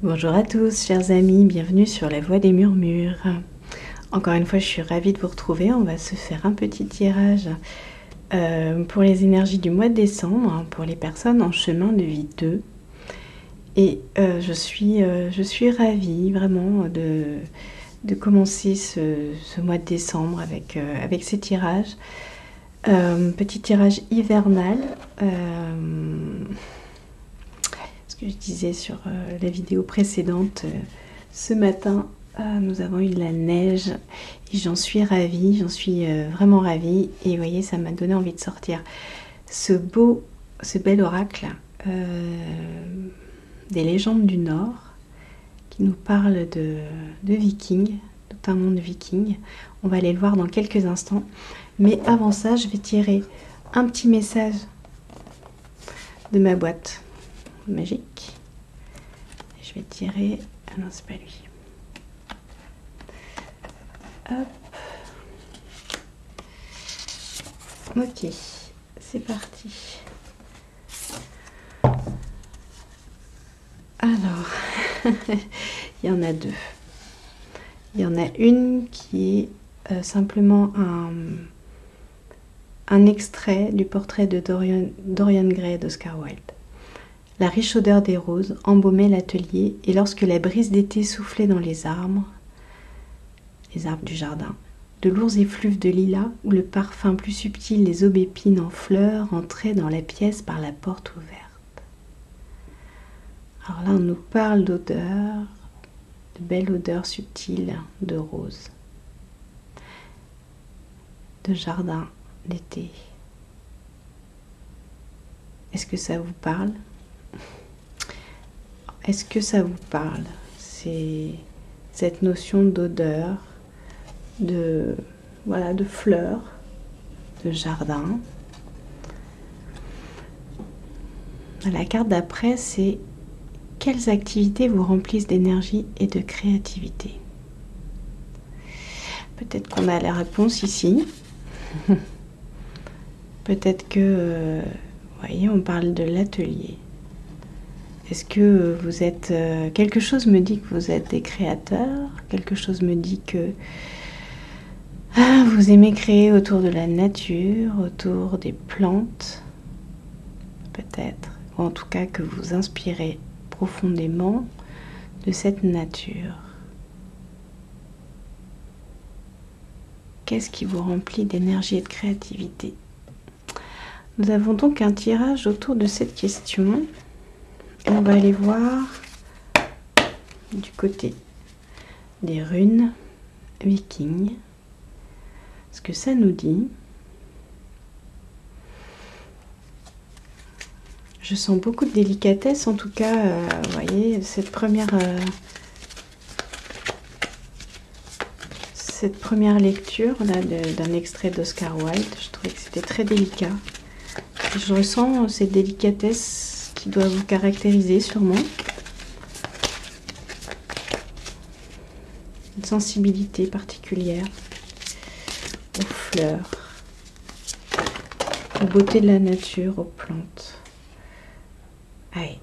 Bonjour à tous, chers amis, bienvenue sur La Voix des Murmures. Encore une fois, je suis ravie de vous retrouver. On va se faire un petit tirage pour les énergies du mois de décembre, pour les personnes en chemin de vie 2. Et je suis ravie vraiment de commencer ce mois de décembre avec ces tirages. Petit tirage hivernal. Ce que je disais sur la vidéo précédente, ce matin, nous avons eu de la neige et j'en suis ravie, vraiment ravie. Et vous voyez, ça m'a donné envie de sortir ce bel oracle des légendes du Nord qui nous parle de vikings, tout un monde viking. On va aller le voir dans quelques instants. Mais avant ça, je vais tirer un petit message de ma boîte magique. Je vais tirer... Ah non, c'est pas lui. Hop. Ok, c'est parti. Alors, il y en a deux. Il y en a une qui est simplement un extrait du portrait de Dorian Gray d'Oscar Wilde. La riche odeur des roses embaumait l'atelier, et lorsque la brise d'été soufflait dans les arbres du jardin, de lourds effluves de lilas où le parfum plus subtil des aubépines en fleurs entrait dans la pièce par la porte ouverte. Alors là, on nous parle d'odeur, de belles odeurs subtiles de roses, de jardin d'été. Est-ce que ça vous parle ? Est-ce que ça vous parle? C'est cette notion d'odeur, de fleurs, de jardin. La carte d'après, c'est quelles activités vous remplissent d'énergie et de créativité? Peut-être qu'on a la réponse ici. Peut-être que, vous voyez, on parle de l'atelier. Est-ce que vous êtes... quelque chose me dit que vous êtes des créateurs. Quelque chose me dit que vous aimez créer autour de la nature, autour des plantes. Peut-être. Ou en tout cas que vous inspirez profondément de cette nature. Qu'est-ce qui vous remplit d'énergie et de créativité? Nous avons donc un tirage autour de cette question. On va aller voir du côté des runes vikings ce que ça nous dit. Je sens beaucoup de délicatesse, en tout cas, vous voyez, cette première lecture là d'un extrait d'Oscar Wilde, je trouvais que c'était très délicat. Je ressens cette délicatesse qui doit vous caractériser sûrement. Une sensibilité particulière aux fleurs, aux beautés de la nature, aux plantes. Allez,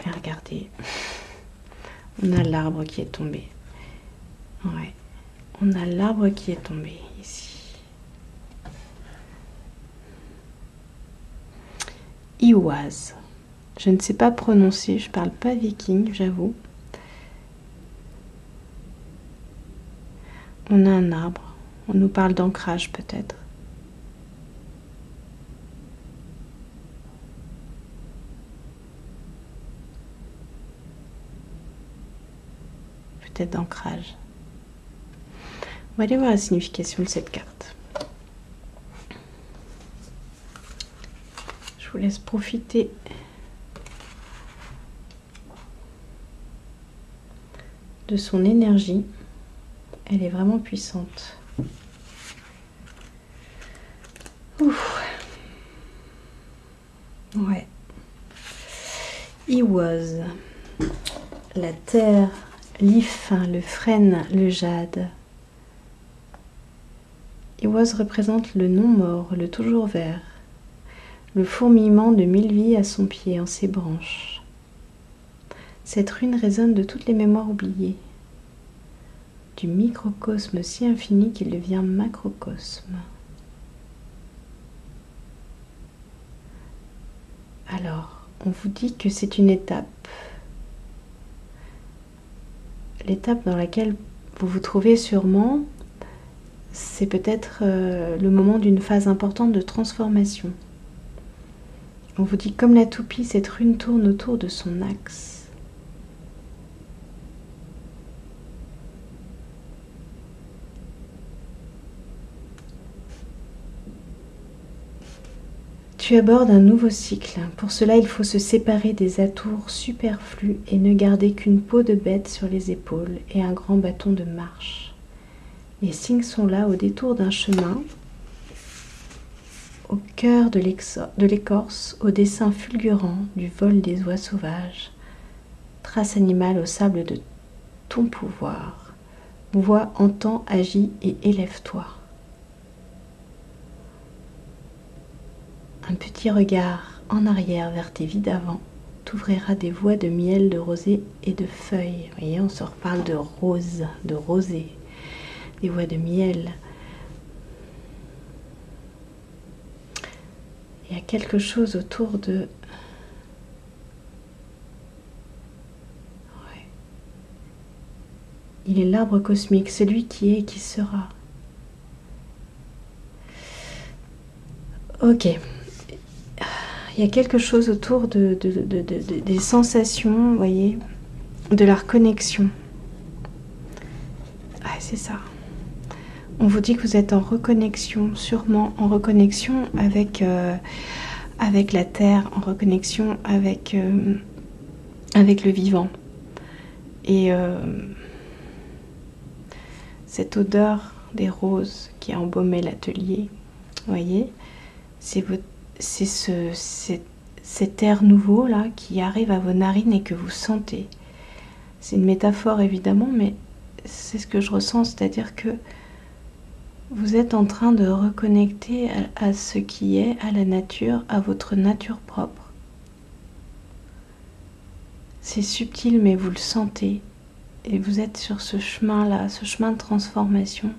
regardez, on a l'arbre qui est tombé. Ouais, on a l'arbre qui est tombé ici. Iwaz. Je ne sais pas prononcer, je parle pas viking, j'avoue. On a un arbre, on nous parle d'ancrage peut-être. Peut-être d'ancrage. On va aller voir la signification de cette carte. Je vous laisse profiter de son énergie. Elle est vraiment puissante. Ouf. Ouais. Iwaz. La terre, l'if, le frêne, le jade. Iwaz représente le non-mort, le toujours vert. Le fourmillement de mille vies à son pied, en ses branches. Cette rune résonne de toutes les mémoires oubliées, du microcosme si infini qu'il devient macrocosme. Alors, on vous dit que c'est une étape. L'étape dans laquelle vous vous trouvez sûrement, c'est peut-être le moment d'une phase importante de transformation. On vous dit comme la toupie, cette rune tourne autour de son axe. Tu abordes un nouveau cycle. Pour cela, il faut se séparer des atours superflus et ne garder qu'une peau de bête sur les épaules et un grand bâton de marche. Les signes sont là au détour d'un chemin, au cœur de l'écorce, au dessin fulgurant du vol des oies sauvages. Trace animale au sable de ton pouvoir. Vois, entends, agis et élève-toi. Un petit regard en arrière vers tes vies d'avant t'ouvrira des voies de miel, de rosée et de feuilles. Vous voyez, on se reparle de rose, de rosée, des voies de miel. Il y a quelque chose autour de... Ouais. Il est l'arbre cosmique, celui qui est et qui sera. Ok. Il y a quelque chose autour des sensations, vous voyez, de la reconnexion. Ah, c'est ça. On vous dit que vous êtes en reconnexion, sûrement en reconnexion avec la terre, en reconnexion avec le vivant. Et cette odeur des roses qui a embaumé l'atelier, vous voyez, c'est cet air nouveau là qui arrive à vos narines et que vous sentez. C'est une métaphore évidemment, mais c'est ce que je ressens, c'est-à-dire que vous êtes en train de reconnecter à ce qui est, à la nature, à votre nature propre. C'est subtil mais vous le sentez et vous êtes sur ce chemin-là, ce chemin de transformation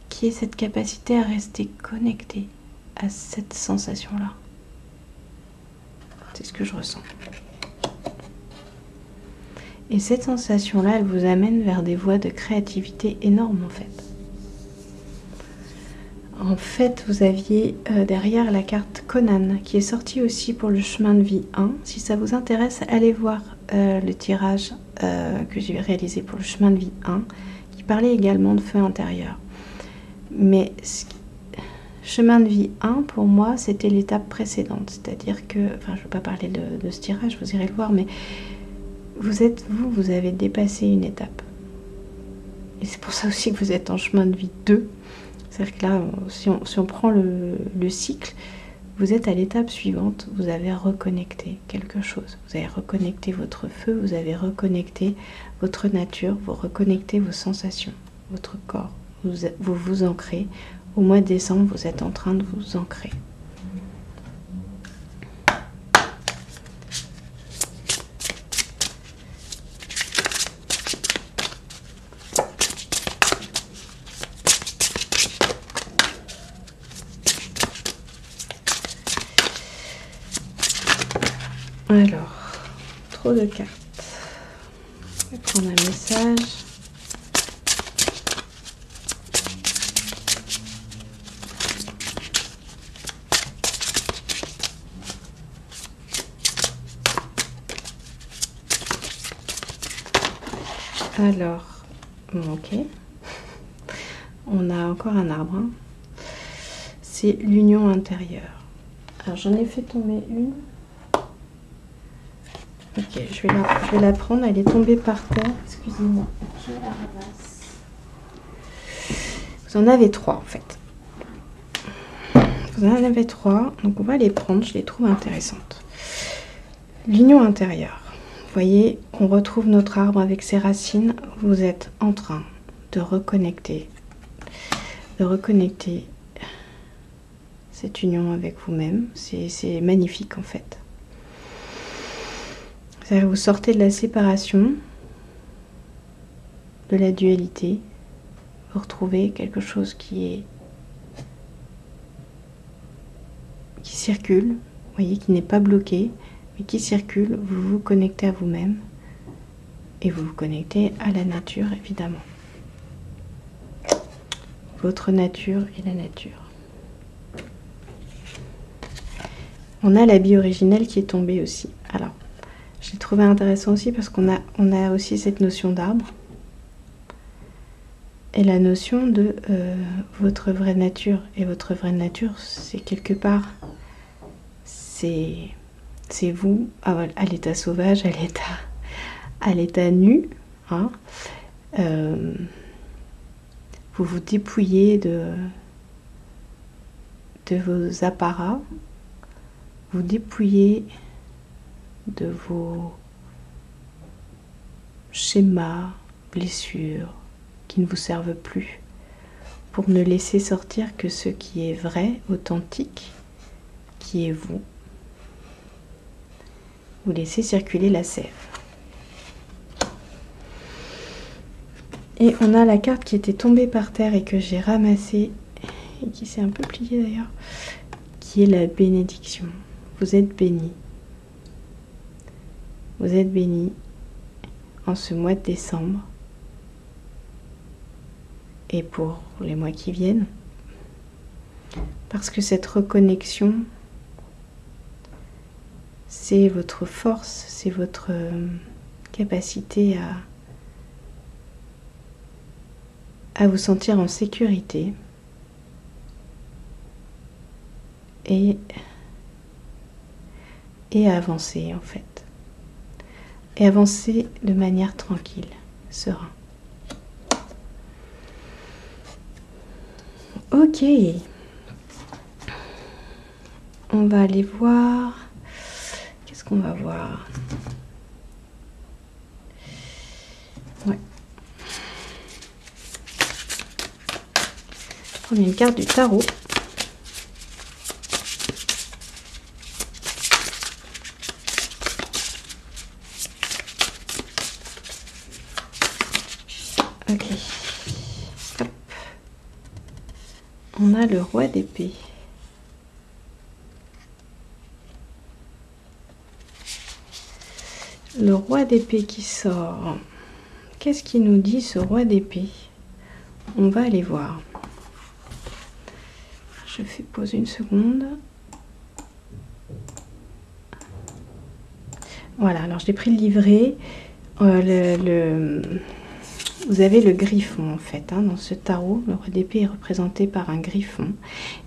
qui est cette capacité à rester connecté à cette sensation-là. C'est ce que je ressens. Et cette sensation-là, elle vous amène vers des voies de créativité énormes en fait. En fait, vous aviez derrière la carte Conan qui est sortie aussi pour le chemin de vie 1. Si ça vous intéresse, allez voir le tirage que j'ai réalisé pour le chemin de vie 1 qui parlait également de feu intérieur. Mais chemin de vie 1, pour moi, c'était l'étape précédente. C'est-à-dire que, enfin, je ne veux pas parler de ce tirage, vous irez le voir, mais vous avez dépassé une étape. Et c'est pour ça aussi que vous êtes en chemin de vie 2. C'est-à-dire que là, si on prend le cycle, vous êtes à l'étape suivante, vous avez reconnecté quelque chose. Vous avez reconnecté votre feu, vous avez reconnecté votre nature, vous reconnectez vos sensations, votre corps. Vous vous ancrez. Au mois de décembre, vous êtes en train de vous ancrer. Alors, trop de cartes. Je vais prendre un message. Alors, bon, ok. On a encore un arbre. Hein. C'est l'union intérieure. Alors, j'en ai fait tomber une. Ok, je vais la prendre. Elle est tombée par terre. Excusez-moi. Je la ramasse. Vous en avez 3 en fait. Vous en avez 3. Donc, on va les prendre. Je les trouve intéressantes. L'union intérieure. Vous voyez, on retrouve notre arbre avec ses racines. Vous êtes en train de reconnecter cette union avec vous-même. C'est magnifique en fait. C'est-à-dire vous sortez de la séparation, de la dualité, vous retrouvez quelque chose qui circule, vous voyez, qui n'est pas bloqué, mais qui circule, vous vous connectez à vous-même et vous vous connectez à la nature, évidemment. Votre nature et la nature. On a l'habit originel qui est tombé aussi. Alors, je l'ai trouvé intéressant aussi parce qu'on a aussi cette notion d'arbre et la notion de votre vraie nature. Et votre vraie nature, c'est quelque part, c'est vous à l'état sauvage, à l'état nu. Hein. Vous vous dépouillez de vos apparats, vous dépouillez de vos schémas, blessures qui ne vous servent plus, pour ne laisser sortir que ce qui est vrai, authentique, qui est vous. Vous laissez circuler la sève. Et on a la carte qui était tombée par terre et que j'ai ramassée, et qui s'est un peu pliée d'ailleurs, qui est la bénédiction. Vous êtes béni. Vous êtes béni en ce mois de décembre et pour les mois qui viennent, parce que cette reconnexion, c'est votre force, c'est votre capacité à vous sentir en sécurité et à avancer en fait. Et avancer de manière tranquille, serein. Ok. On va aller voir. Qu'est-ce qu'on va voir? Ouais. Prendre une carte du tarot. Ok. Hop. On a le roi d'épée. Le roi d'épée qui sort. Qu'est-ce qu'il nous dit ce roi d'épée? On va aller voir. Je fais pause une seconde. Voilà, alors j'ai pris le livret. Vous avez le griffon en fait, hein, dans ce tarot. Le roi d'épée est représenté par un griffon.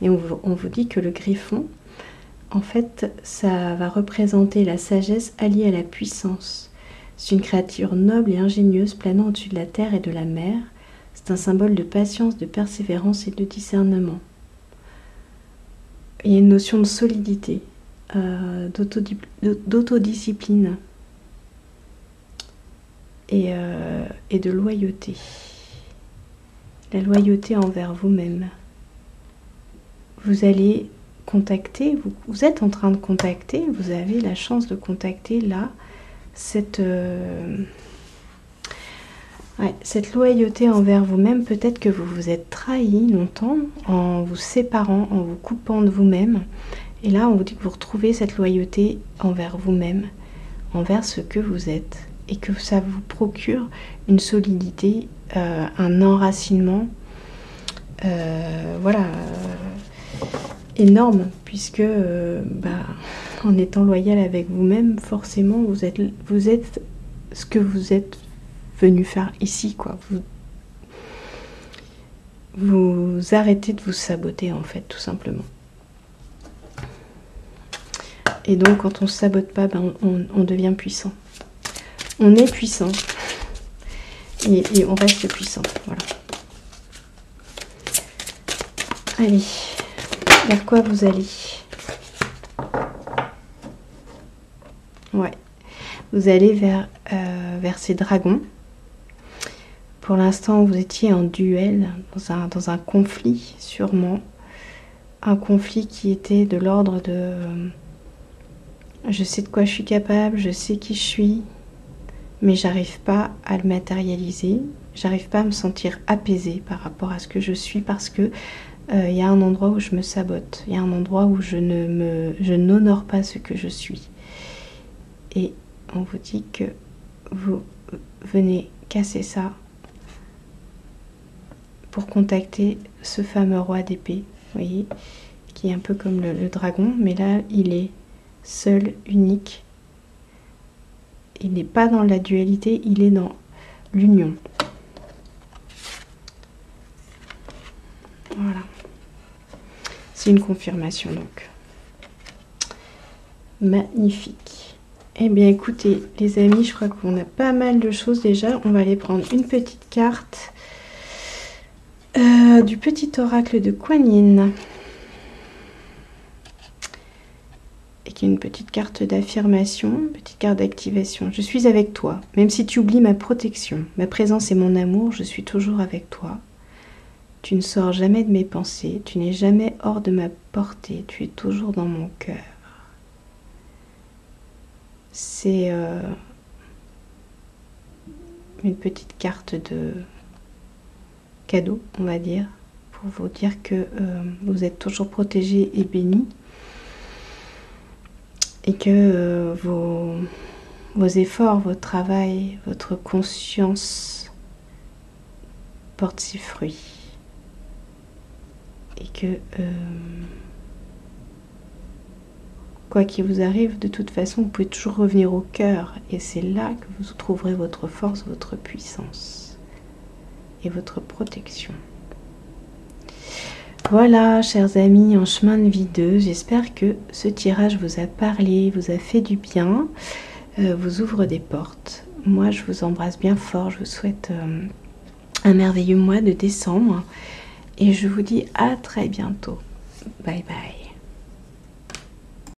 Et on vous dit que le griffon, en fait, ça va représenter la sagesse alliée à la puissance. C'est une créature noble et ingénieuse planant au-dessus de la terre et de la mer. C'est un symbole de patience, de persévérance et de discernement. Il y a une notion de solidité, d'autodiscipline et de loyauté. La loyauté envers vous-même. Vous allez contacter, vous êtes en train de contacter, vous avez la chance de contacter là cette loyauté envers vous-même. Peut-être que vous vous êtes trahi longtemps en vous séparant, en vous coupant de vous-même. Et là, on vous dit que vous retrouvez cette loyauté envers vous-même, envers ce que vous êtes. Et que ça vous procure une solidité, un enracinement, énorme. Puisque, en étant loyal avec vous-même, forcément, vous êtes ce que vous êtes venu faire ici, quoi. Vous arrêtez de vous saboter, en fait, tout simplement. Et donc, quand on ne se sabote pas, on devient puissant. On est puissant. Et on reste puissant. Voilà. Allez. Vers quoi vous allez? Ouais. Vous allez vers ces dragons. Pour l'instant, vous étiez en duel, dans un conflit, sûrement. Un conflit qui était de l'ordre Je sais de quoi je suis capable, je sais qui je suis, mais j'arrive pas à le matérialiser. J'arrive pas à me sentir apaisée par rapport à ce que je suis parce que y a un endroit où je me sabote, il y a un endroit où je n'honore pas ce que je suis. Et on vous dit que vous venez casser ça pour contacter ce fameux roi d'épée, vous voyez, qui est un peu comme le dragon, mais là il est seul, unique. Il n'est pas dans la dualité, il est dans l'union. Voilà. C'est une confirmation donc. Magnifique. Eh bien écoutez les amis, je crois qu'on a pas mal de choses déjà. On va aller prendre une petite carte du petit oracle de Kuan Yin. Et qui est une petite carte d'affirmation, une petite carte d'activation. Je suis avec toi, même si tu oublies ma protection. Ma présence et mon amour, je suis toujours avec toi. Tu ne sors jamais de mes pensées, tu n'es jamais hors de ma portée, tu es toujours dans mon cœur. C'est une petite carte de cadeau, on va dire, pour vous dire que vous êtes toujours protégé et béni. Et que vos efforts, votre travail, votre conscience portent ses fruits. Et que quoi qu'il vous arrive, de toute façon, vous pouvez toujours revenir au cœur. Et c'est là que vous trouverez votre force, votre puissance et votre protection. Voilà, chers amis, en chemin de vie 2, j'espère que ce tirage vous a parlé, vous a fait du bien, vous ouvre des portes. Moi, je vous embrasse bien fort, je vous souhaite un merveilleux mois de décembre et je vous dis à très bientôt. Bye bye.